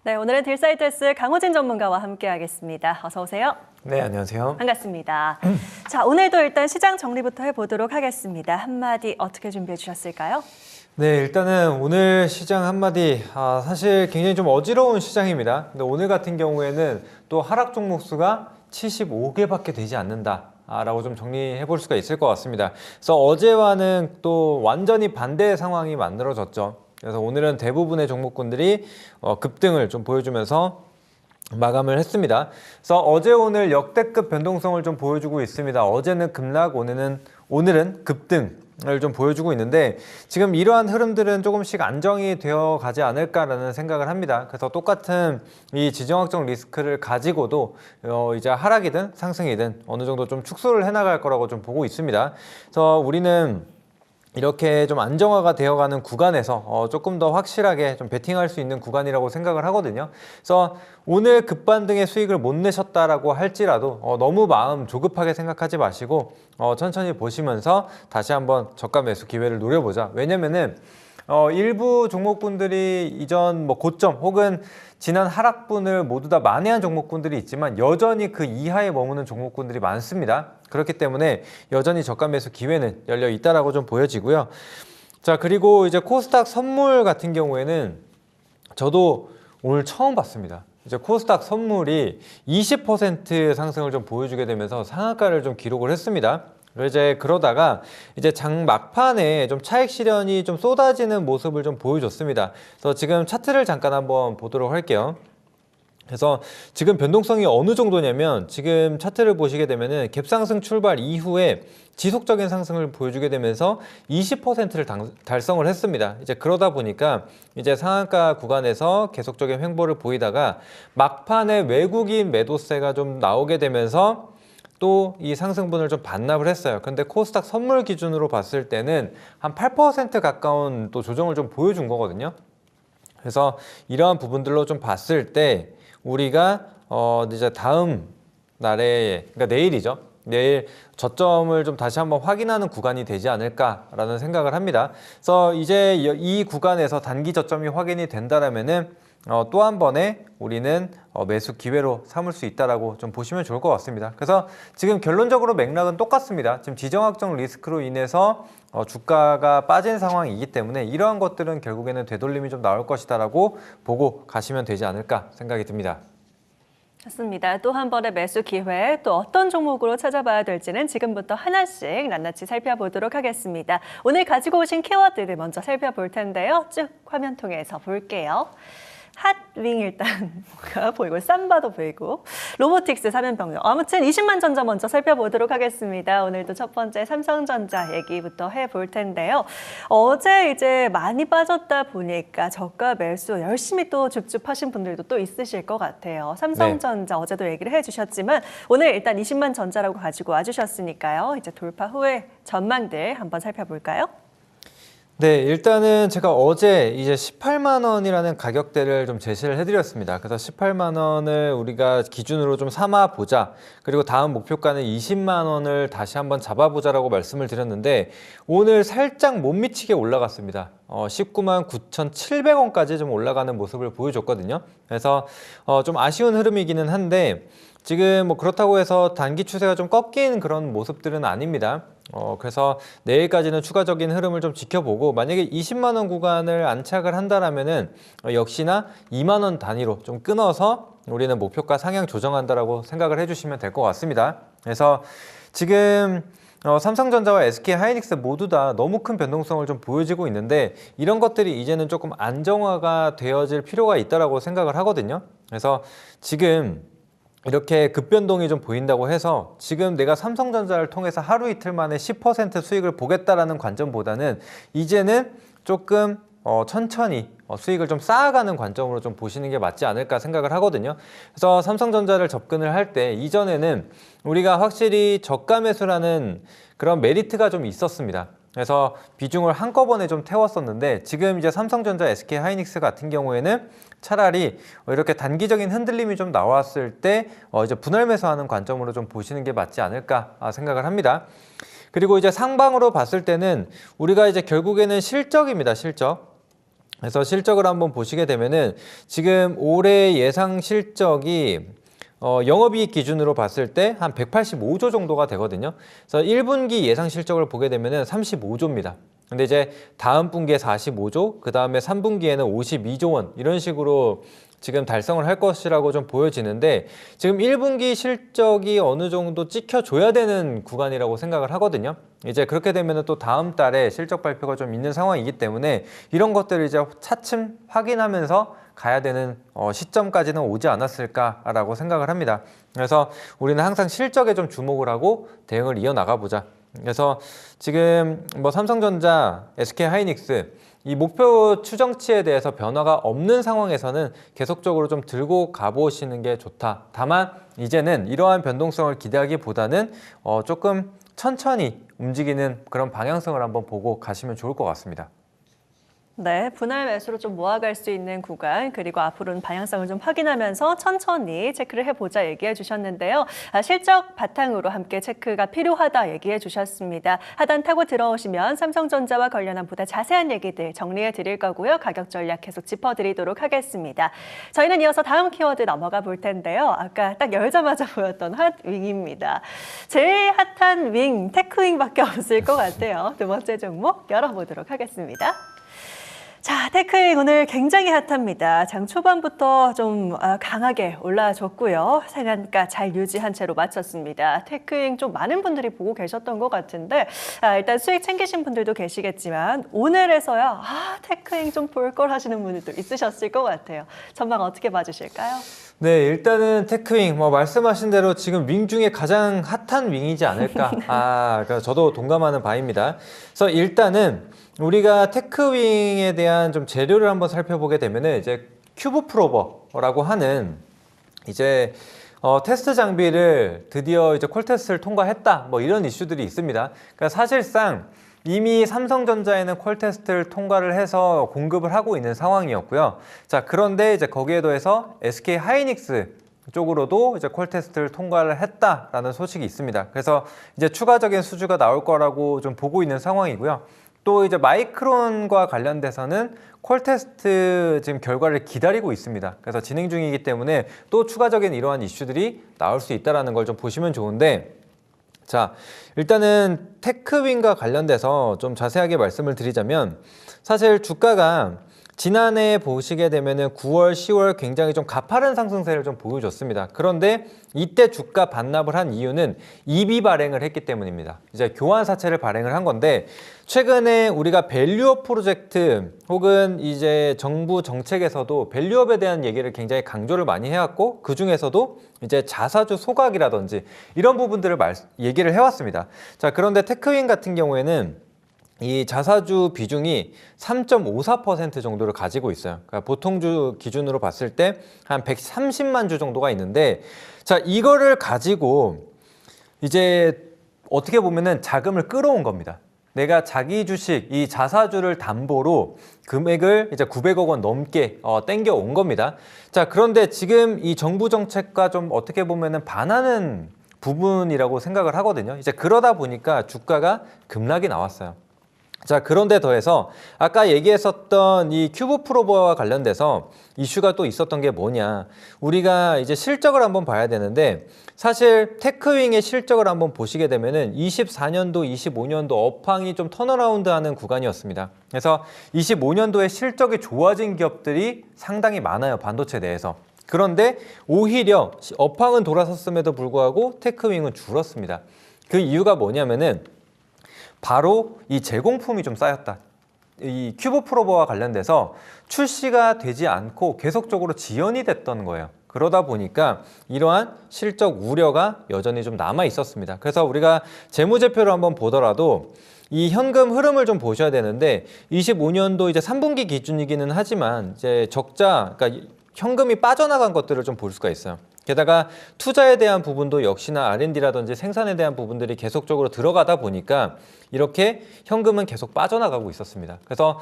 네, 오늘은 딜사이트스 강호진 전문가와 함께하겠습니다. 어서 오세요. 네, 안녕하세요. 반갑습니다. 자, 오늘도 일단 시장 정리부터 해보도록 하겠습니다. 한마디 어떻게 준비해 주셨을까요? 네, 일단은 오늘 시장 한마디, 사실 굉장히 좀 어지러운 시장입니다. 근데 오늘 같은 경우에는 또 하락 종목 수가 75개밖에 되지 않는다. 라고 좀 정리해 볼 수가 있을 것 같습니다. 그래서 어제와는 또 완전히 반대의 상황이 만들어졌죠. 그래서 오늘은 대부분의 종목군들이 급등을 좀 보여주면서 마감을 했습니다. 그래서 어제 오늘 역대급 변동성을 좀 보여주고 있습니다. 어제는 급락, 오늘은 급등을 좀 보여주고 있는데 지금 이러한 흐름들은 조금씩 안정이 되어 가지 않을까라는 생각을 합니다. 그래서 똑같은 이 지정학적 리스크를 가지고도 이제 하락이든 상승이든 어느 정도 좀 축소를 해나갈 거라고 좀 보고 있습니다. 그래서 우리는 이렇게 좀 안정화가 되어가는 구간에서 조금 더 확실하게 좀 베팅할 수 있는 구간이라고 생각을 하거든요. 그래서 오늘 급반등의 수익을 못 내셨다라고 할지라도 너무 마음 조급하게 생각하지 마시고 천천히 보시면서 다시 한번 저가 매수 기회를 노려보자. 왜냐면은 일부 종목군들이 이전 고점 혹은 지난 하락분을 모두 다 만회한 종목군들이 있지만 여전히 그 이하에 머무는 종목군들이 많습니다. 그렇기 때문에 여전히 저가 매수 기회는 열려 있다라고 좀 보여지고요. 자, 그리고 이제 코스닥 선물 같은 경우에는 저도 오늘 처음 봤습니다. 이제 코스닥 선물이 20% 상승을 좀 보여주게 되면서 상한가를 좀 기록을 했습니다. 이제 그러다가 이제 장 막판에 좀 차익 실현이 좀 쏟아지는 모습을 좀 보여줬습니다. 그래서 지금 차트를 잠깐 한번 보도록 할게요. 그래서 지금 변동성이 어느 정도냐면 지금 차트를 보시게 되면은 갭상승 출발 이후에 지속적인 상승을 보여주게 되면서 20%를 달성을 했습니다. 이제 그러다 보니까 이제 상한가 구간에서 계속적인 횡보를 보이다가 막판에 외국인 매도세가 좀 나오게 되면서 또 이 상승분을 좀 반납을 했어요. 근데 코스닥 선물 기준으로 봤을 때는 한 8% 가까운 또 조정을 좀 보여준 거거든요. 그래서 이러한 부분들로 좀 봤을 때 우리가 이제 다음 날에, 그러니까 내일이죠. 내일 저점을 좀 다시 한번 확인하는 구간이 되지 않을까라는 생각을 합니다. 그래서 이제 이 구간에서 단기 저점이 확인이 된다라면은 또 한 번에 우리는 매수 기회로 삼을 수 있다라고 좀 보시면 좋을 것 같습니다. 그래서 지금 결론적으로 맥락은 똑같습니다. 지금 지정학적 리스크로 인해서 주가가 빠진 상황이기 때문에 이러한 것들은 결국에는 되돌림이 좀 나올 것이다라고 보고 가시면 되지 않을까 생각이 듭니다. 좋습니다. 또 한 번의 매수 기회, 또 어떤 종목으로 찾아봐야 될지는 지금부터 하나씩 낱낱이 살펴보도록 하겠습니다. 오늘 가지고 오신 키워드를 먼저 살펴볼 텐데요. 쭉 화면 통해서 볼게요. 핫윙 일단 뭐가 보이고 삼바도 보이고 로보틱스 사면병력 아무튼 20만 전자 먼저 살펴보도록 하겠습니다. 오늘도 첫 번째 삼성전자 얘기부터 해볼 텐데요. 어제 이제 많이 빠졌다 보니까 저가 매수 열심히 또 줍줍하신 분들도 또 있으실 것 같아요. 삼성전자 어제도 얘기를 해주셨지만 오늘 일단 20만 전자라고 가지고 와주셨으니까요. 이제 돌파 후에 전망들 한번 살펴볼까요? 네, 일단은 제가 어제 이제 18만 원이라는 가격대를 좀 제시를 해드렸습니다. 그래서 18만 원을 우리가 기준으로 좀 삼아 보자. 그리고 다음 목표가는 20만 원을 다시 한번 잡아보자라고 말씀을 드렸는데 오늘 살짝 못 미치게 올라갔습니다. 19만 9,700원까지 좀 올라가는 모습을 보여줬거든요. 그래서 좀 아쉬운 흐름이기는 한데 지금 그렇다고 해서 단기 추세가 좀 꺾인 그런 모습들은 아닙니다. 그래서 내일까지는 추가적인 흐름을 좀 지켜보고 만약에 20만 원 구간을 안착을 한다라면은 역시나 2만 원 단위로 좀 끊어서 우리는 목표가 상향 조정한다라고 생각을 해주시면 될 것 같습니다. 그래서 지금 삼성전자와 SK하이닉스 모두 다 너무 큰 변동성을 좀 보여지고 있는데 이런 것들이 이제는 조금 안정화가 되어질 필요가 있다라고 생각을 하거든요. 그래서 지금 이렇게 급변동이 좀 보인다고 해서 지금 내가 삼성전자를 통해서 하루 이틀 만에 10% 수익을 보겠다라는 관점보다는 이제는 조금 천천히 수익을 좀 쌓아가는 관점으로 좀 보시는 게 맞지 않을까 생각을 하거든요. 그래서 삼성전자를 접근을 할 때 이전에는 우리가 확실히 저가 매수라는 그런 메리트가 좀 있었습니다. 그래서 비중을 한꺼번에 좀 태웠었는데 지금 이제 삼성전자, SK하이닉스 같은 경우에는 차라리 이렇게 단기적인 흔들림이 좀 나왔을 때 이제 분할 매수하는 관점으로 좀 보시는 게 맞지 않을까 생각을 합니다. 그리고 이제 상방으로 봤을 때는 우리가 이제 결국에는 실적입니다. 실적. 그래서 실적을 한번 보시게 되면은 지금 올해 예상 실적이 영업이익 기준으로 봤을 때 한 185조 정도가 되거든요. 그래서 1분기 예상 실적을 보게 되면은 35조입니다. 근데 이제 다음 분기에 45조, 그 다음에 3분기에는 52조 원 이런 식으로 지금 달성을 할 것이라고 좀 보여지는데 지금 1분기 실적이 어느 정도 찍혀줘야 되는 구간이라고 생각을 하거든요. 이제 그렇게 되면 또 다음 달에 실적 발표가 좀 있는 상황이기 때문에 이런 것들을 이제 차츰 확인하면서 가야 되는 시점까지는 오지 않았을까라고 생각을 합니다. 그래서 우리는 항상 실적에 좀 주목을 하고 대응을 이어나가 보자. 그래서 지금 뭐 삼성전자, SK하이닉스 이 목표 추정치에 대해서 변화가 없는 상황에서는 계속적으로 좀 들고 가보시는 게 좋다. 다만 이제는 이러한 변동성을 기대하기보다는 조금 천천히 움직이는 그런 방향성을 한번 보고 가시면 좋을 것 같습니다. 네, 분할 매수로 좀 모아갈 수 있는 구간, 그리고 앞으로는 방향성을 좀 확인하면서 천천히 체크를 해보자 얘기해 주셨는데요. 실적 바탕으로 함께 체크가 필요하다 얘기해 주셨습니다. 하단 타고 들어오시면 삼성전자와 관련한 보다 자세한 얘기들 정리해 드릴 거고요. 가격 전략 계속 짚어드리도록 하겠습니다. 저희는 이어서 다음 키워드 넘어가 볼 텐데요. 아까 딱 열자마자 보였던 핫윙입니다. 제일 핫한 윙, 테크윙밖에 없을 것 같아요. 두 번째 종목 열어보도록 하겠습니다. 자, 테크윙 오늘 굉장히 핫합니다. 장 초반부터 좀 강하게 올라줬고요. 상한가 잘 유지한 채로 마쳤습니다. 테크윙 좀 많은 분들이 보고 계셨던 것 같은데 일단 수익 챙기신 분들도 계시겠지만 오늘에서야 테크윙 좀 볼 걸 하시는 분들도 있으셨을 것 같아요. 전망 어떻게 봐주실까요? 네, 일단은 테크윙 말씀하신 대로 지금 윙 중에 가장 핫한 윙이지 않을까. 그러니까 저도 동감하는 바입니다. 그래서 일단은 우리가 테크윙에 대한 좀 재료를 한번 살펴보게 되면은 이제 큐브 프로버라고 하는 이제 테스트 장비를 드디어 이제 콜 테스트를 통과했다. 뭐 이런 이슈들이 있습니다. 그러니까 사실상 이미 삼성전자에는 콜 테스트를 통과를 해서 공급을 하고 있는 상황이었고요. 자, 그런데 이제 거기에 더해서 SK 하이닉스 쪽으로도 이제 콜 테스트를 통과를 했다라는 소식이 있습니다. 그래서 이제 추가적인 수주가 나올 거라고 좀 보고 있는 상황이고요. 또 이제 마이크론과 관련돼서는 콜 테스트 지금 결과를 기다리고 있습니다. 그래서 진행 중이기 때문에 또 추가적인 이러한 이슈들이 나올 수 있다는 걸 좀 보시면 좋은데, 자, 일단은 테크윙과 관련돼서 좀 자세하게 말씀을 드리자면 사실 주가가 지난해 보시게 되면은 9월, 10월 굉장히 좀 가파른 상승세를 좀 보여줬습니다. 그런데 이때 주가 반납을 한 이유는 EB 발행을 했기 때문입니다. 이제 교환사채를 발행을 한 건데 최근에 우리가 밸류업 프로젝트 혹은 이제 정부 정책에서도 밸류업에 대한 얘기를 굉장히 강조를 많이 해왔고 그 중에서도 이제 자사주 소각이라든지 이런 부분들을 얘기를 해왔습니다. 자, 그런데 테크윙 같은 경우에는 이 자사주 비중이 3.54% 정도를 가지고 있어요. 그러니까 보통주 기준으로 봤을 때 한 130만 주 정도가 있는데, 자, 이거를 가지고 이제 어떻게 보면은 자금을 끌어온 겁니다. 내가 자기 주식, 이 자사주를 담보로 금액을 이제 900억 원 넘게 땡겨 온 겁니다. 자, 그런데 지금 이 정부 정책과 좀 어떻게 보면은 반하는 부분이라고 생각을 하거든요. 이제 그러다 보니까 주가가 급락이 나왔어요. 자, 그런데 더해서 아까 얘기했었던 이 큐브 프로버와 관련돼서 이슈가 또 있었던 게 뭐냐, 우리가 이제 실적을 한번 봐야 되는데 사실 테크윙의 실적을 한번 보시게 되면은 24년도, 25년도 업황이 좀 턴어라운드하는 구간이었습니다. 그래서 25년도에 실적이 좋아진 기업들이 상당히 많아요, 반도체 내에서. 그런데 오히려 업황은 돌아섰음에도 불구하고 테크윙은 줄었습니다. 그 이유가 뭐냐면은 바로 이 제공품이 좀 쌓였다. 이 큐브 프로버와 관련돼서 출시가 되지 않고 계속적으로 지연이 됐던 거예요. 그러다 보니까 이러한 실적 우려가 여전히 좀 남아 있었습니다. 그래서 우리가 재무제표를 한번 보더라도 이 현금 흐름을 좀 보셔야 되는데 25년도 이제 3분기 기준이기는 하지만 이제 적자, 그러니까 현금이 빠져나간 것들을 좀 볼 수가 있어요. 게다가 투자에 대한 부분도 역시나 R&D라든지 생산에 대한 부분들이 계속적으로 들어가다 보니까 이렇게 현금은 계속 빠져나가고 있었습니다. 그래서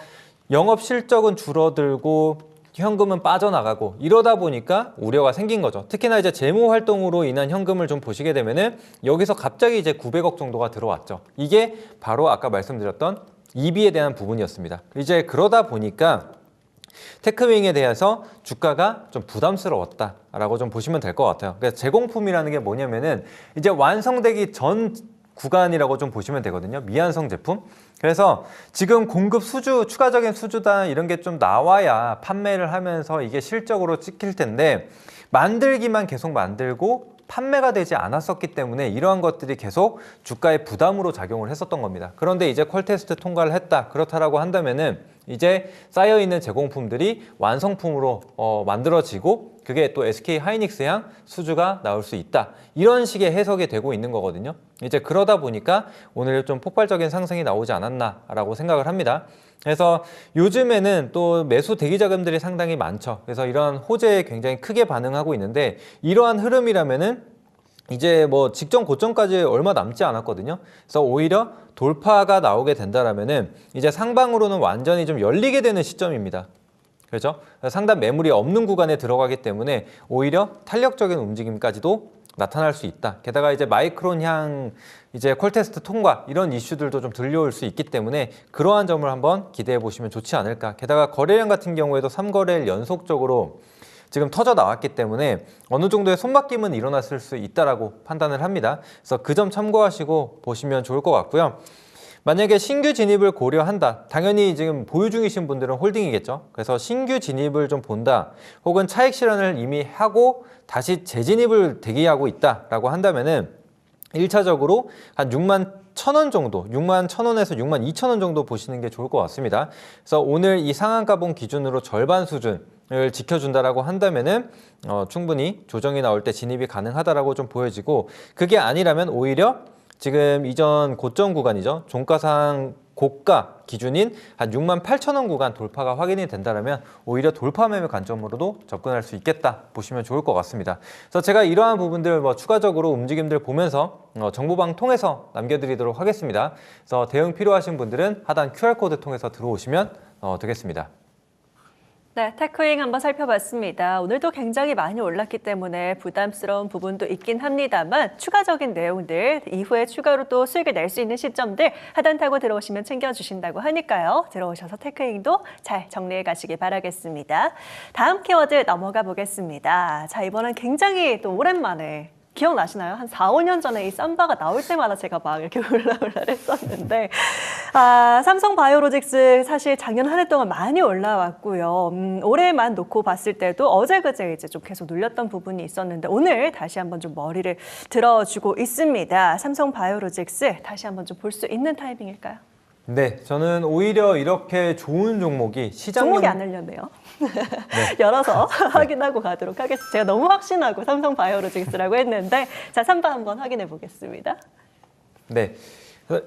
영업 실적은 줄어들고 현금은 빠져나가고 이러다 보니까 우려가 생긴 거죠. 특히나 이제 재무 활동으로 인한 현금을 좀 보시게 되면은 여기서 갑자기 이제 900억 정도가 들어왔죠. 이게 바로 아까 말씀드렸던 EB에 대한 부분이었습니다. 이제 그러다 보니까 테크윙에 대해서 주가가 좀 부담스러웠다라고 좀 보시면 될 것 같아요. 그러니까 제공품이라는 게 뭐냐면은 이제 완성되기 전 구간이라고 좀 보시면 되거든요. 미완성 제품. 그래서 지금 공급 수주, 추가적인 수주다 이런 게 좀 나와야 판매를 하면서 이게 실적으로 찍힐 텐데 만들기만 계속 만들고 판매가 되지 않았었기 때문에 이러한 것들이 계속 주가의 부담으로 작용을 했었던 겁니다. 그런데 이제 퀄 테스트 통과를 했다. 그렇다라고 한다면은 이제 쌓여있는 제공품들이 완성품으로 만들어지고 그게 또 SK 하이닉스향 수주가 나올 수 있다. 이런 식의 해석이 되고 있는 거거든요. 이제 그러다 보니까 오늘 좀 폭발적인 상승이 나오지 않았나라고 생각을 합니다. 그래서 요즘에는 또 매수 대기 자금들이 상당히 많죠. 그래서 이러한 호재에 굉장히 크게 반응하고 있는데 이러한 흐름이라면은 이제 뭐 직전 고점까지 얼마 남지 않았거든요. 그래서 오히려 돌파가 나오게 된다라면은 이제 상방으로는 완전히 좀 열리게 되는 시점입니다. 그렇죠? 상단 매물이 없는 구간에 들어가기 때문에 오히려 탄력적인 움직임까지도 나타날 수 있다. 게다가 이제 마이크론향 이제 퀄테스트 통과 이런 이슈들도 좀 들려올 수 있기 때문에 그러한 점을 한번 기대해 보시면 좋지 않을까. 게다가 거래량 같은 경우에도 3거래일 연속적으로 지금 터져 나왔기 때문에 어느 정도의 손바뀜은 일어났을 수 있다라고 판단을 합니다. 그래서 그 점 참고하시고 보시면 좋을 것 같고요. 만약에 신규 진입을 고려한다. 당연히 지금 보유 중이신 분들은 홀딩이겠죠. 그래서 신규 진입을 좀 본다. 혹은 차익 실현을 이미 하고 다시 재진입을 대기하고 있다라고 한다면은 1차적으로 한 6만 1,000원 정도, 6만 1,000원에서 6만 2,000원 정도 보시는 게 좋을 것 같습니다. 그래서 오늘 이 상한가봉 기준으로 절반 수준을 지켜준다라고 한다면은 충분히 조정이 나올 때 진입이 가능하다라고 좀 보여지고 그게 아니라면 오히려 지금 이전 고점 구간이죠. 종가상 고가 기준인 한 6만 8,000원 구간 돌파가 확인이 된다면 오히려 돌파 매매 관점으로도 접근할 수 있겠다 보시면 좋을 것 같습니다. 그래서 제가 이러한 부분들 추가적으로 움직임들 보면서 정보방 통해서 남겨드리도록 하겠습니다. 그래서 대응 필요하신 분들은 하단 QR코드 통해서 들어오시면 되겠습니다. 네, 테크윙 한번 살펴봤습니다. 오늘도 굉장히 많이 올랐기 때문에 부담스러운 부분도 있긴 합니다만 추가적인 내용들, 이후에 추가로 또 수익을 낼 수 있는 시점들 하단 타고 들어오시면 챙겨주신다고 하니까요. 들어오셔서 테크윙도 잘 정리해 가시기 바라겠습니다. 다음 키워드 넘어가 보겠습니다. 자, 이번엔 굉장히 또 오랜만에 기억나시나요? 한 4, 5년 전에 이 삼바가 나올 때마다 제가 막 이렇게 울라울라 했었는데 삼성바이오로직스 사실 작년 한 해 동안 많이 올라왔고요. 올해만 놓고 봤을 때도 어제 그제 이제 좀 계속 눌렸던 부분이 있었는데 오늘 다시 한번 좀 머리를 들어주고 있습니다. 삼성바이오로직스 다시 한번 좀 볼 수 있는 타이밍일까요? 네, 저는 오히려 이렇게 좋은 종목이 종목이 안 열렸네요. 네. 열어서 확인하고 가도록 하겠습니다. 제가 너무 확신하고 삼성바이오로직스라고 했는데 자, 3번 한번 확인해 보겠습니다. 네,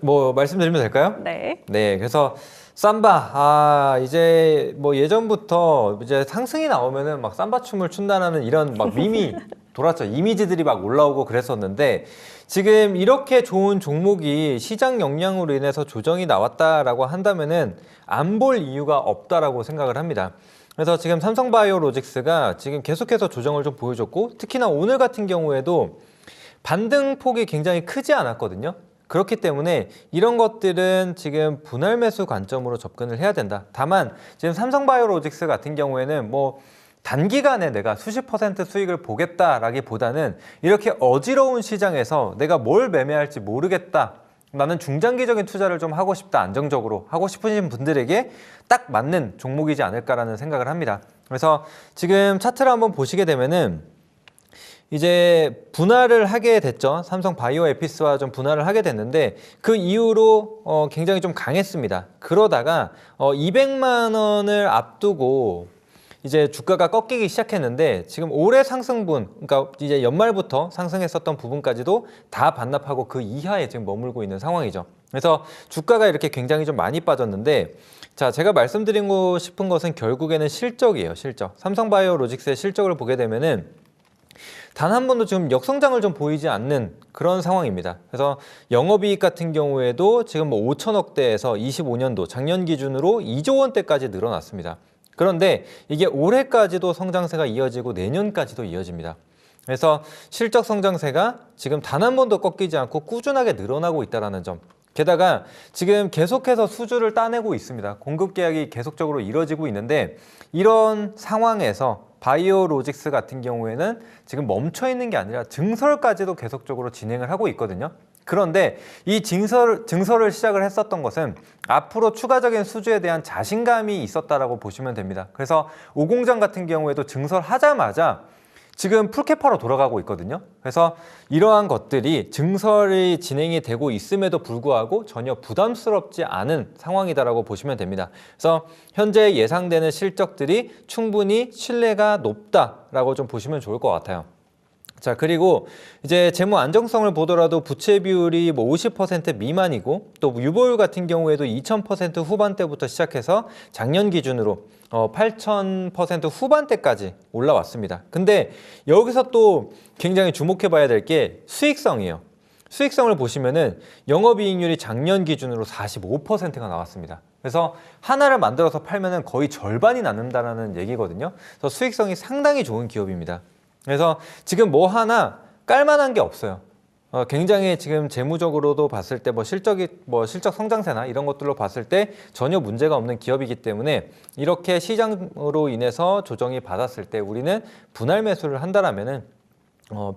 뭐 말씀드리면 될까요? 네. 네, 그래서 삼바 이제 뭐 예전부터 이제 상승이 나오면은 막 삼바 춤을 춘다라는 이런 막 밈이 돌았죠. 이미지들이 막 올라오고 그랬었는데 지금 이렇게 좋은 종목이 시장 영향으로 인해서 조정이 나왔다라고 한다면은 안 볼 이유가 없다라고 생각을 합니다. 그래서 지금 삼성바이오로직스가 지금 계속해서 조정을 좀 보여줬고 특히나 오늘 같은 경우에도 반등폭이 굉장히 크지 않았거든요. 그렇기 때문에 이런 것들은 지금 분할 매수 관점으로 접근을 해야 된다. 다만 지금 삼성바이오로직스 같은 경우에는 뭐 단기간에 내가 수십 % 수익을 보겠다라기보다는 이렇게 어지러운 시장에서 내가 뭘 매매할지 모르겠다. 나는 중장기적인 투자를 좀 하고 싶다. 안정적으로 하고 싶으신 분들에게 딱 맞는 종목이지 않을까라는 생각을 합니다. 그래서 지금 차트를 한번 보시게 되면은 이제 분할을 하게 됐죠. 삼성 바이오 에피스와 좀 분할을 하게 됐는데 그 이후로 굉장히 좀 강했습니다. 그러다가 200만 원을 앞두고 이제 주가가 꺾이기 시작했는데 지금 올해 상승분, 그러니까 이제 연말부터 상승했었던 부분까지도 다 반납하고 그 이하에 지금 머물고 있는 상황이죠. 그래서 주가가 이렇게 굉장히 좀 많이 빠졌는데 자, 제가 말씀드리고 싶은 것은 결국에는 실적이에요. 실적. 삼성바이오로직스의 실적을 보게 되면은 단 한 번도 지금 역성장을 좀 보이지 않는 그런 상황입니다. 그래서 영업이익 같은 경우에도 지금 뭐 5천억대에서 25년도 작년 기준으로 2조 원대까지 늘어났습니다. 그런데 이게 올해까지도 성장세가 이어지고 내년까지도 이어집니다. 그래서 실적 성장세가 지금 단 한 번도 꺾이지 않고 꾸준하게 늘어나고 있다는 점. 게다가 지금 계속해서 수주를 따내고 있습니다. 공급 계약이 계속적으로 이뤄지고 있는데 이런 상황에서 바이오로직스 같은 경우에는 지금 멈춰 있는 게 아니라 증설까지도 계속적으로 진행을 하고 있거든요. 그런데 이 증설을 시작을 했었던 것은 앞으로 추가적인 수주에 대한 자신감이 있었다라고 보시면 됩니다. 그래서 오공장 같은 경우에도 증설하자마자 지금 풀캐파로 돌아가고 있거든요. 그래서 이러한 것들이 증설이 진행이 되고 있음에도 불구하고 전혀 부담스럽지 않은 상황이다라고 보시면 됩니다. 그래서 현재 예상되는 실적들이 충분히 신뢰가 높다라고 좀 보시면 좋을 것 같아요. 자, 그리고 이제 재무 안정성을 보더라도 부채 비율이 뭐 50% 미만이고 또 유보율 같은 경우에도 2000% 후반대부터 시작해서 작년 기준으로 8000% 후반대까지 올라왔습니다. 근데 여기서 또 굉장히 주목해 봐야 될 게 수익성이에요. 수익성을 보시면은 영업이익률이 작년 기준으로 45%가 나왔습니다. 그래서 하나를 만들어서 팔면은 거의 절반이 남는다라는 얘기거든요. 그래서 수익성이 상당히 좋은 기업입니다. 그래서 지금 뭐 하나 깔만한 게 없어요. 굉장히 지금 재무적으로도 봤을 때 실적 성장세나 이런 것들로 봤을 때 전혀 문제가 없는 기업이기 때문에 이렇게 시장으로 인해서 조정이 받았을 때 우리는 분할 매수를 한다라면은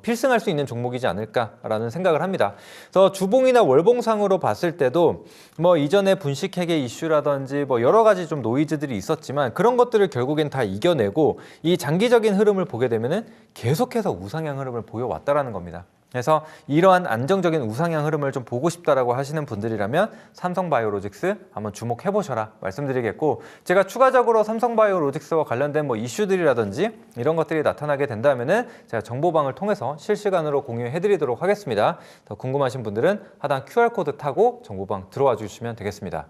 필승할 수 있는 종목이지 않을까라는 생각을 합니다. 그래서 주봉이나 월봉상으로 봤을 때도 뭐 이전에 분식회계 이슈라든지 뭐 여러 가지 좀 노이즈들이 있었지만 그런 것들을 결국엔 다 이겨내고 이 장기적인 흐름을 보게 되면은 계속해서 우상향 흐름을 보여왔다라는 겁니다. 그래서 이러한 안정적인 우상향 흐름을 좀 보고 싶다라고 하시는 분들이라면 삼성바이오로직스 한번 주목해 보셔라 말씀드리겠고, 제가 추가적으로 삼성바이오로직스와 관련된 뭐 이슈들이라든지 이런 것들이 나타나게 된다면은 제가 정보방을 통해서 실시간으로 공유해 드리도록 하겠습니다. 더 궁금하신 분들은 하단 QR코드 타고 정보방 들어와 주시면 되겠습니다.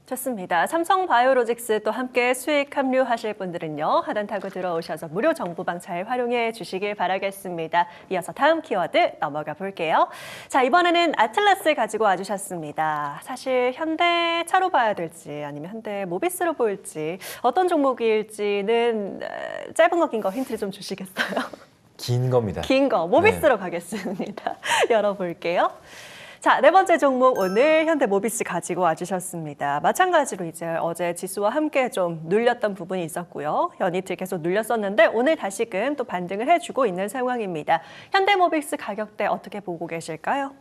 좋습니다. 삼성바이오로직스 또 함께 수익 합류하실 분들은요, 하단 타고 들어오셔서 무료 정보방 잘 활용해 주시길 바라겠습니다. 이어서 다음 키워드 넘어가 볼게요. 자, 이번에는 아틀라스 가지고 와주셨습니다. 사실 현대차로 봐야 될지 아니면 현대모비스로 보일지 어떤 종목일지는 짧은 거 긴 거 힌트를 좀 주시겠어요? 긴 겁니다. 긴 거, 모비스로 가겠습니다. 열어볼게요. 자, 네 번째 종목 오늘 현대모비스 가지고 와주셨습니다. 마찬가지로 이제 어제 지수와 함께 좀 눌렸던 부분이 있었고요. 연이틀 계속 눌렸었는데 오늘 다시금 또 반등을 해주고 있는 상황입니다. 현대모비스 가격대 어떻게 보고 계실까요?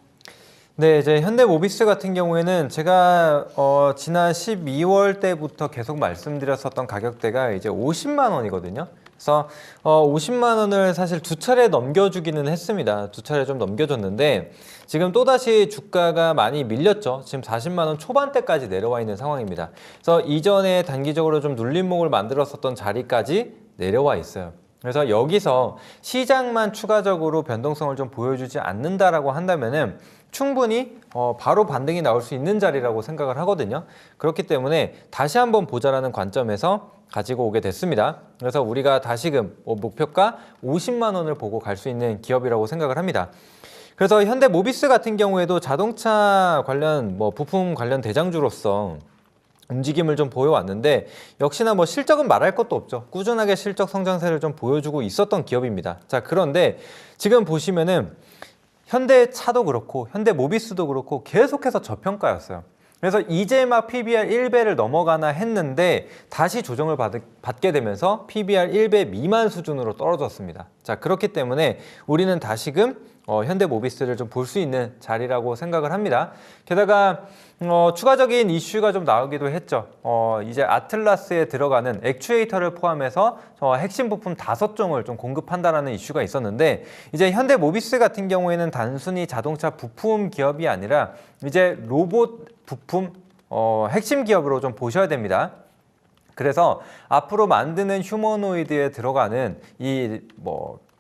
네, 이제 현대모비스 같은 경우에는 제가 지난 12월 때부터 계속 말씀드렸었던 가격대가 이제 50만 원이거든요. 그래서 50만 원을 사실 두 차례 넘겨주기는 했습니다. 두 차례 좀 넘겨줬는데 지금 또다시 주가가 많이 밀렸죠. 지금 40만 원 초반대까지 내려와 있는 상황입니다. 그래서 이전에 단기적으로 좀 눌림목을 만들었었던 자리까지 내려와 있어요. 그래서 여기서 시장만 추가적으로 변동성을 좀 보여주지 않는다라고 한다면은 충분히 바로 반등이 나올 수 있는 자리라고 생각을 하거든요. 그렇기 때문에 다시 한번 보자라는 관점에서 가지고 오게 됐습니다. 그래서 우리가 다시금 목표가 50만 원을 보고 갈 수 있는 기업이라고 생각을 합니다. 그래서 현대모비스 같은 경우에도 자동차 관련 부품 관련 대장주로서 움직임을 좀 보여왔는데 역시나 실적은 말할 것도 없죠. 꾸준하게 실적 성장세를 좀 보여주고 있었던 기업입니다. 자, 그런데 지금 보시면은 현대차도 그렇고 현대모비스도 그렇고 계속해서 저평가였어요. 그래서 이제 막 PBR 1배를 넘어가나 했는데 다시 조정을 받게 되면서 PBR 1배 미만 수준으로 떨어졌습니다. 자, 그렇기 때문에 우리는 다시금 현대모비스를 좀 볼 수 있는 자리라고 생각을 합니다. 게다가 추가적인 이슈가 좀 나오기도 했죠. 이제 아틀라스에 들어가는 액추에이터를 포함해서 핵심 부품 5종을 좀 공급한다라는 이슈가 있었는데 이제 현대모비스 같은 경우에는 단순히 자동차 부품 기업이 아니라 이제 로봇 부품 핵심 기업으로 좀 보셔야 됩니다. 그래서 앞으로 만드는 휴머노이드에 들어가는 이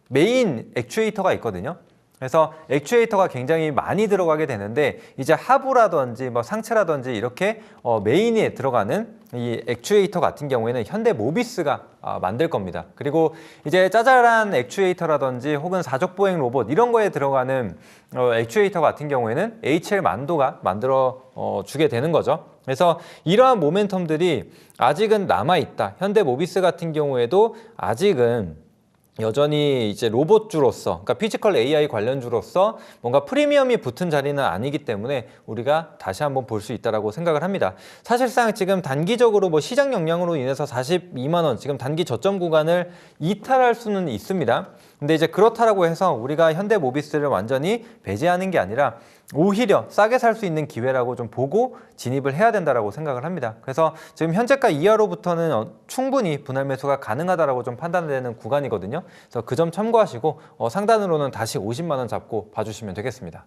메인 액추에이터가 있거든요. 그래서 액추에이터가 굉장히 많이 들어가게 되는데 이제 하부라든지 상체라든지 이렇게 메인에 들어가는 이 액추에이터 같은 경우에는 현대모비스가 만들 겁니다. 그리고 이제 짜잘한 액추에이터라든지 혹은 사족보행 로봇 이런 거에 들어가는 액추에이터 같은 경우에는 HL만도가 만들어 주게 되는 거죠. 그래서 이러한 모멘텀들이 아직은 남아있다. 현대모비스 같은 경우에도 아직은 여전히 이제 로봇주로서, 그러니까 피지컬 AI 관련주로서 뭔가 프리미엄이 붙은 자리는 아니기 때문에 우리가 다시 한번 볼 수 있다라고 생각을 합니다. 사실상 지금 단기적으로 뭐 시장 영향으로 인해서 42만 원, 지금 단기 저점 구간을 이탈할 수는 있습니다. 근데 이제 그렇다라고 해서 우리가 현대모비스를 완전히 배제하는 게 아니라 오히려 싸게 살 수 있는 기회라고 좀 보고 진입을 해야 된다라고 생각을 합니다. 그래서 지금 현재가 이하로부터는 충분히 분할 매수가 가능하다라고 좀 판단되는 구간이거든요. 그래서 그 점 참고하시고 상단으로는 다시 50만 원 잡고 봐주시면 되겠습니다.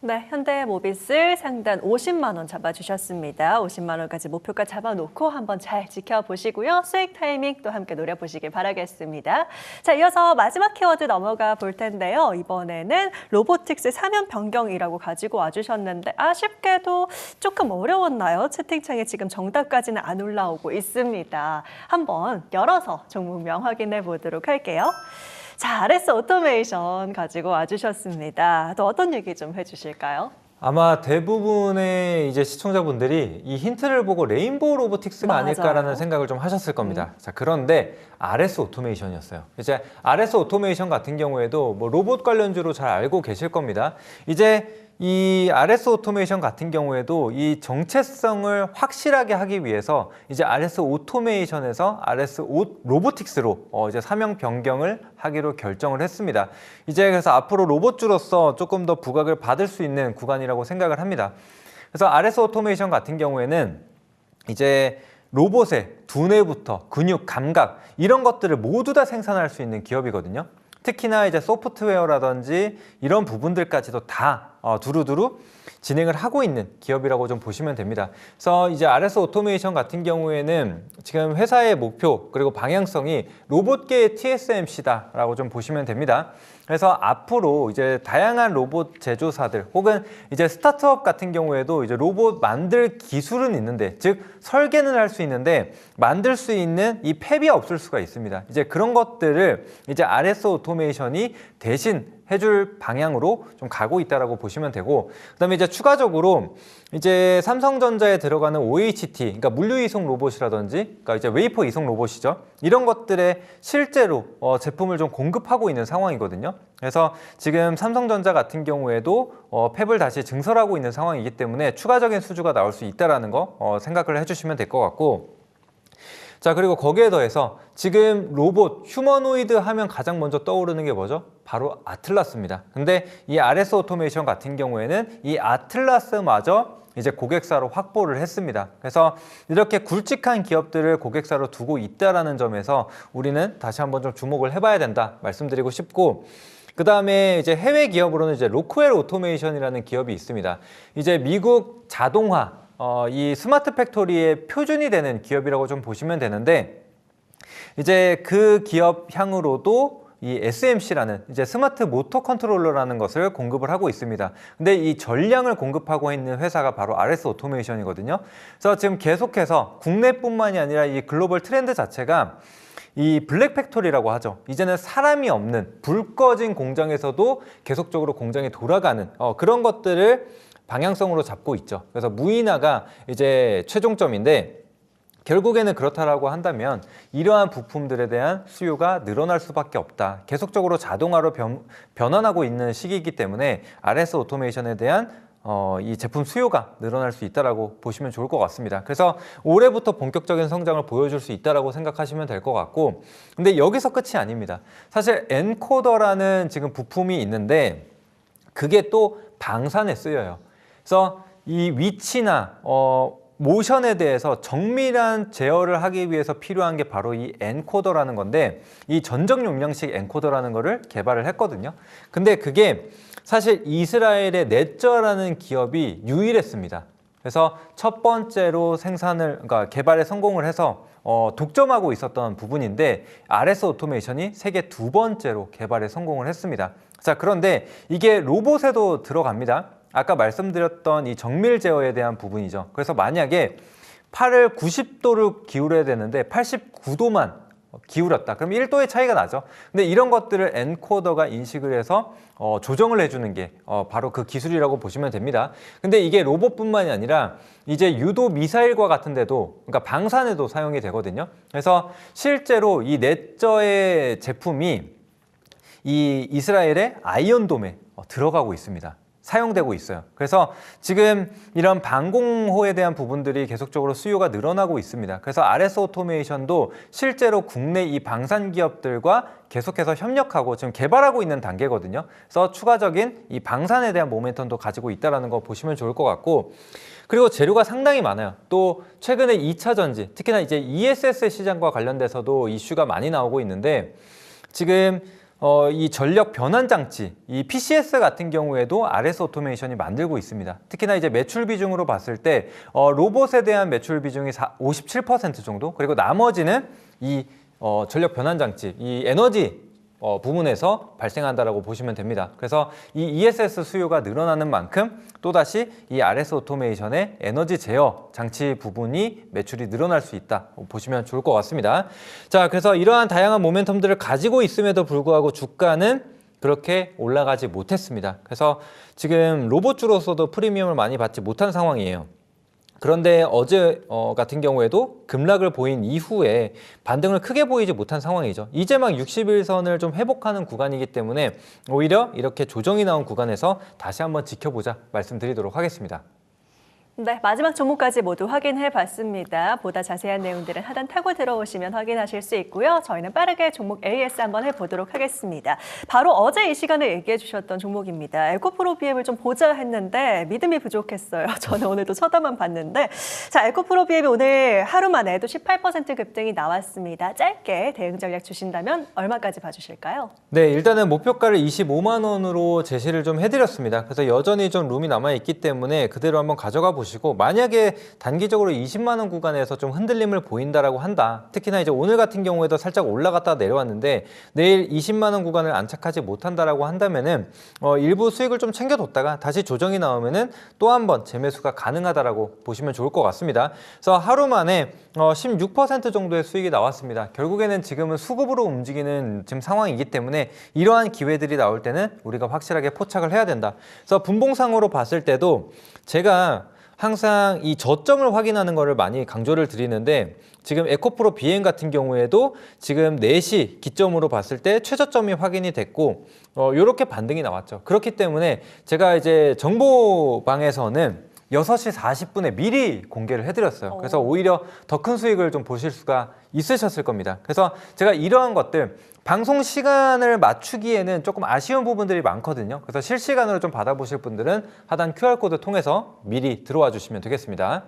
네, 현대모비스 상단 50만 원 잡아주셨습니다. 50만 원까지 목표가 잡아놓고 한번 잘 지켜보시고요. 수익 타이밍 또 함께 노려보시길 바라겠습니다. 자, 이어서 마지막 키워드 넘어가 볼 텐데요. 이번에는 로보틱스 사면 변경이라고 가지고 와주셨는데 아쉽게도 조금 어려웠나요? 채팅창에 지금 정답까지는 안 올라오고 있습니다. 한번 열어서 종목명 확인해 보도록 할게요. 자, RS 오토메이션 가지고 와주셨습니다. 또 어떤 얘기 좀 해주실까요? 아마 대부분의 이제 시청자분들이 이 힌트를 보고 레인보우 로보틱스가 맞아요. 아닐까라는 생각을 좀 하셨을 겁니다. 자, 그런데 RS 오토메이션이었어요. 이제 RS 오토메이션 같은 경우에도 뭐 로봇 관련주로 잘 알고 계실 겁니다. 이제 이 RS 오토메이션 같은 경우에도 이 정체성을 확실하게 하기 위해서 이제 RS 오토메이션에서 RS 로보틱스로 이제 사명 변경을 하기로 결정을 했습니다. 이제 그래서 앞으로 로봇주로서 조금 더 부각을 받을 수 있는 구간이라고 생각을 합니다. 그래서 RS 오토메이션 같은 경우에는 이제 로봇의 두뇌부터 근육, 감각 이런 것들을 모두 다 생산할 수 있는 기업이거든요. 특히나 이제 소프트웨어라든지 이런 부분들까지도 다 두루두루 진행을 하고 있는 기업이라고 좀 보시면 됩니다. 그래서 이제 RS 오토메이션 같은 경우에는 지금 회사의 목표 그리고 방향성이 로봇계의 TSMC다라고 좀 보시면 됩니다. 그래서 앞으로 이제 다양한 로봇 제조사들 혹은 이제 스타트업 같은 경우에도 이제 로봇 만들 기술은 있는데, 즉 설계는 할 수 있는데 만들 수 있는 이 팹이 없을 수가 있습니다. 이제 그런 것들을 이제 RS 오토메이션이 대신 해줄 방향으로 좀 가고 있다라고 보시면 되고, 그다음에 이제 추가적으로 이제 삼성전자에 들어가는 OHT, 그러니까 물류 이송 로봇이라든지, 그러니까 이제 웨이퍼 이송 로봇이죠. 이런 것들에 실제로 제품을 좀 공급하고 있는 상황이거든요. 그래서 지금 삼성전자 같은 경우에도 팹을 다시 증설하고 있는 상황이기 때문에 추가적인 수주가 나올 수 있다라는 거 생각을 해주시면 될 것 같고. 자, 그리고 거기에 더해서 지금 로봇, 휴머노이드 하면 가장 먼저 떠오르는 게 뭐죠? 바로 아틀라스입니다. 근데 이 RS 오토메이션 같은 경우에는 이 아틀라스마저 이제 고객사로 확보를 했습니다. 그래서 이렇게 굵직한 기업들을 고객사로 두고 있다라는 점에서 우리는 다시 한번 좀 주목을 해봐야 된다 말씀드리고 싶고, 그 다음에 이제 해외 기업으로는 이제 로크웰 오토메이션이라는 기업이 있습니다. 이제 미국 자동화 이 스마트 팩토리의 표준이 되는 기업이라고 좀 보시면 되는데, 이제 그 기업 향으로도 이 SMC라는 이제 스마트 모터 컨트롤러라는 것을 공급을 하고 있습니다. 근데 이 전량을 공급하고 있는 회사가 바로 RS 오토메이션이거든요. 그래서 지금 계속해서 국내뿐만이 아니라 이 글로벌 트렌드 자체가 이 블랙 팩토리라고 하죠. 이제는 사람이 없는 불 꺼진 공장에서도 계속적으로 공장이 돌아가는 그런 것들을 방향성으로 잡고 있죠. 그래서 무인화가 이제 최종점인데, 결국에는 그렇다라고 한다면 이러한 부품들에 대한 수요가 늘어날 수밖에 없다. 계속적으로 자동화로 변환하고 있는 시기이기 때문에 RS 오토메이션에 대한 이 제품 수요가 늘어날 수 있다라고 보시면 좋을 것 같습니다. 그래서 올해부터 본격적인 성장을 보여줄 수 있다라고 생각하시면 될 것 같고, 근데 여기서 끝이 아닙니다. 사실 엔코더라는 지금 부품이 있는데 그게 또 방산에 쓰여요. 그래서 이 위치나 모션에 대해서 정밀한 제어를 하기 위해서 필요한 게 바로 이 엔코더라는 건데, 이 전정 용량식 엔코더라는 거를 개발을 했거든요. 근데 그게 사실 이스라엘의 넷저라는 기업이 유일했습니다. 그래서 첫 번째로 그러니까 개발에 성공을 해서 독점하고 있었던 부분인데, RS 오토메이션이 세계 두 번째로 개발에 성공을 했습니다. 자, 그런데 이게 로봇에도 들어갑니다. 아까 말씀드렸던 이 정밀 제어에 대한 부분이죠. 그래서 만약에 팔을 90도를 기울여야 되는데 89도만 기울였다. 그럼 1도의 차이가 나죠. 근데 이런 것들을 엔코더가 인식을 해서 조정을 해주는 게 바로 그 기술이라고 보시면 됩니다. 근데 이게 로봇뿐만이 아니라 이제 유도 미사일과 같은 데도, 그러니까 방산에도 사용이 되거든요. 그래서 실제로 이 넷저의 제품이 이 이스라엘의 아이언돔에 들어가고 있습니다. 사용되고 있어요. 그래서 지금 이런 방공호에 대한 부분들이 계속적으로 수요가 늘어나고 있습니다. 그래서 RS 오토메이션도 실제로 국내 이 방산 기업들과 계속해서 협력하고 지금 개발하고 있는 단계거든요. 그래서 추가적인 이 방산에 대한 모멘텀도 가지고 있다는 거 보시면 좋을 것 같고, 그리고 재료가 상당히 많아요. 또 최근에 2차 전지, 특히나 이제 ESS 시장과 관련돼서도 이슈가 많이 나오고 있는데, 지금 이 전력 변환 장치, 이 PCS 같은 경우에도 RS 오토메이션이 만들고 있습니다. 특히나 이제 매출 비중으로 봤을 때 로봇에 대한 매출 비중이 57% 정도, 그리고 나머지는 이 전력 변환 장치, 이 에너지 부분에서 발생한다라고 보시면 됩니다. 그래서 이 ESS 수요가 늘어나는 만큼 또다시 이 RS 오토메이션의 에너지 제어 장치 부분이 매출이 늘어날 수 있다 보시면 좋을 것 같습니다. 자, 그래서 이러한 다양한 모멘텀들을 가지고 있음에도 불구하고 주가는 그렇게 올라가지 못했습니다. 그래서 지금 로봇주로서도 프리미엄을 많이 받지 못한 상황이에요. 그런데 어제 같은 경우에도 급락을 보인 이후에 반등을 크게 보이지 못한 상황이죠. 이제 막 60일선을 좀 회복하는 구간이기 때문에 오히려 이렇게 조정이 나온 구간에서 다시 한번 지켜보자 말씀드리도록 하겠습니다. 네, 마지막 종목까지 모두 확인해 봤습니다. 보다 자세한 내용들은 하단 타고 들어오시면 확인하실 수 있고요. 저희는 빠르게 종목 AS 한번 해보도록 하겠습니다. 바로 어제 이 시간에 얘기해 주셨던 종목입니다. 에코프로비엠을 좀 보자 했는데 믿음이 부족했어요. 저는 오늘도 쳐다만 봤는데, 자, 에코프로비엠이 오늘 하루 만에도 18% 급등이 나왔습니다. 짧게 대응 전략 주신다면 얼마까지 봐주실까요? 네, 일단은 목표가를 25만 원으로 제시를 좀 해드렸습니다. 그래서 여전히 좀 룸이 남아있기 때문에 그대로 한번 가져가 보시고, 만약에 단기적으로 20만 원 구간에서 좀 흔들림을 보인다라고 한다. 특히나 이제 오늘 같은 경우에도 살짝 올라갔다 내려왔는데 내일 20만 원 구간을 안착하지 못한다라고 한다면은 일부 수익을 좀 챙겨뒀다가 다시 조정이 나오면은 또 한 번 재매수가 가능하다라고 보시면 좋을 것 같습니다. 그래서 하루 만에 16% 정도의 수익이 나왔습니다. 결국에는 지금은 수급으로 움직이는 지금 상황이기 때문에 이러한 기회들이 나올 때는 우리가 확실하게 포착을 해야 된다. 그래서 분봉상으로 봤을 때도 제가 항상 이 저점을 확인하는 것을 많이 강조를 드리는데, 지금 에코프로 BM 같은 경우에도 지금 4시 기점으로 봤을 때 최저점이 확인이 됐고 이렇게 반등이 나왔죠. 그렇기 때문에 제가 이제 정보방에서는 6시 40분에 미리 공개를 해드렸어요. 그래서 오히려 더 큰 수익을 좀 보실 수가 있으셨을 겁니다. 그래서 제가 이러한 것들 방송 시간을 맞추기에는 조금 아쉬운 부분들이 많거든요. 그래서 실시간으로 좀 받아보실 분들은 하단 QR코드 통해서 미리 들어와 주시면 되겠습니다.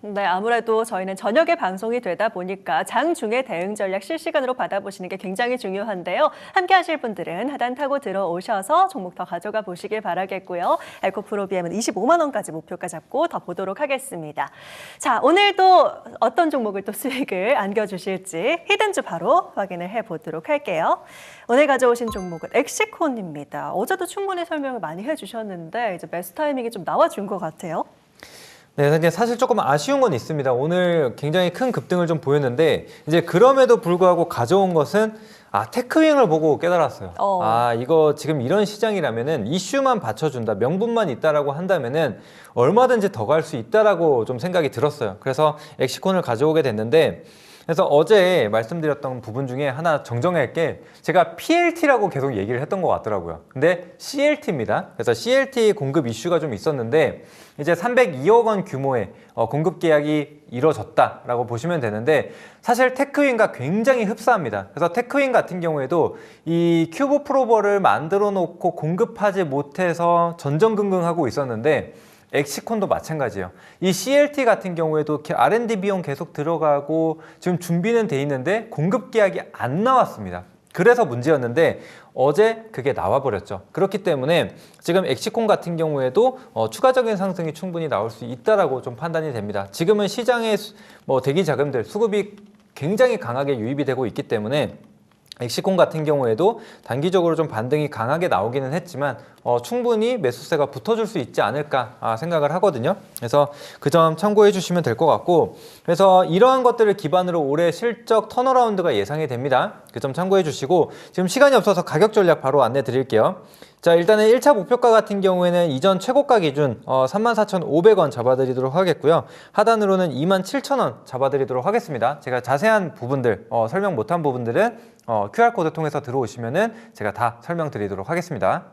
네, 아무래도 저희는 저녁에 방송이 되다 보니까 장중에 대응 전략 실시간으로 받아보시는 게 굉장히 중요한데요. 함께 하실 분들은 하단 타고 들어오셔서 종목 더 가져가 보시길 바라겠고요. 에코프로비엠은 25만 원까지 목표가 잡고 더 보도록 하겠습니다. 자, 오늘도 어떤 종목을 또 수익을 안겨주실지 히든주 바로 확인을 해보도록 할게요. 오늘 가져오신 종목은 엑시콘입니다. 어제도 충분히 설명을 많이 해주셨는데 이제 매수 타이밍이 좀 나와준 것 같아요. 네, 근데 사실 조금 아쉬운 건 있습니다. 오늘 굉장히 큰 급등을 좀 보였는데 이제 그럼에도 불구하고 가져온 것은 테크윙을 보고 깨달았어요. 이거 지금 이런 시장이라면은 이슈만 받쳐준다, 명분만 있다라고 한다면은 얼마든지 더 갈 수 있다라고 좀 생각이 들었어요. 그래서 엑시콘을 가져오게 됐는데, 그래서 어제 말씀드렸던 부분 중에 하나 정정할 게 제가 PLT라고 계속 얘기를 했던 것 같더라고요. 근데 CLT입니다. 그래서 CLT 공급 이슈가 좀 있었는데 이제 302억 원 규모의 공급 계약이 이루어졌다라고 보시면 되는데, 사실 테크윈과 굉장히 흡사합니다. 그래서 테크윈 같은 경우에도 이 큐브 프로버를 만들어 놓고 공급하지 못해서 전전긍긍하고 있었는데 엑시콘도 마찬가지예요. 이 CLT 같은 경우에도 R&D 비용 계속 들어가고 지금 준비는 돼 있는데 공급 계약이 안 나왔습니다. 그래서 문제였는데 어제 그게 나와버렸죠. 그렇기 때문에 지금 엑시콘 같은 경우에도 추가적인 상승이 충분히 나올 수 있다라고 좀 판단이 됩니다. 지금은 시장의 대기 자금들 수급이 굉장히 강하게 유입이 되고 있기 때문에 엑시콘 같은 경우에도 단기적으로 좀 반등이 강하게 나오기는 했지만 충분히 매수세가 붙어줄 수 있지 않을까 생각을 하거든요. 그래서 그 점 참고해 주시면 될 것 같고, 그래서 이러한 것들을 기반으로 올해 실적 턴어라운드가 예상이 됩니다. 그 점 참고해 주시고, 지금 시간이 없어서 가격 전략 바로 안내 드릴게요. 자, 일단은 1차 목표가 같은 경우에는 이전 최고가 기준 34,500원 잡아드리도록 하겠고요. 하단으로는 27,000원 잡아드리도록 하겠습니다. 제가 자세한 부분들, 설명 못한 부분들은 QR코드 통해서 들어오시면은 제가 다 설명드리도록 하겠습니다.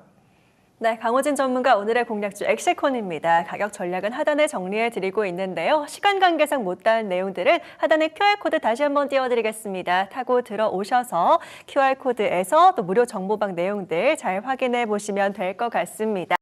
네, 강호진 전문가 오늘의 공략주 엑시콘입니다. 가격 전략은 하단에 정리해드리고 있는데요. 시간 관계상 못다한 내용들은 하단에 QR코드 다시 한번 띄워드리겠습니다. 타고 들어오셔서 QR코드에서 또 무료 정보방 내용들 잘 확인해 보시면 될 것 같습니다.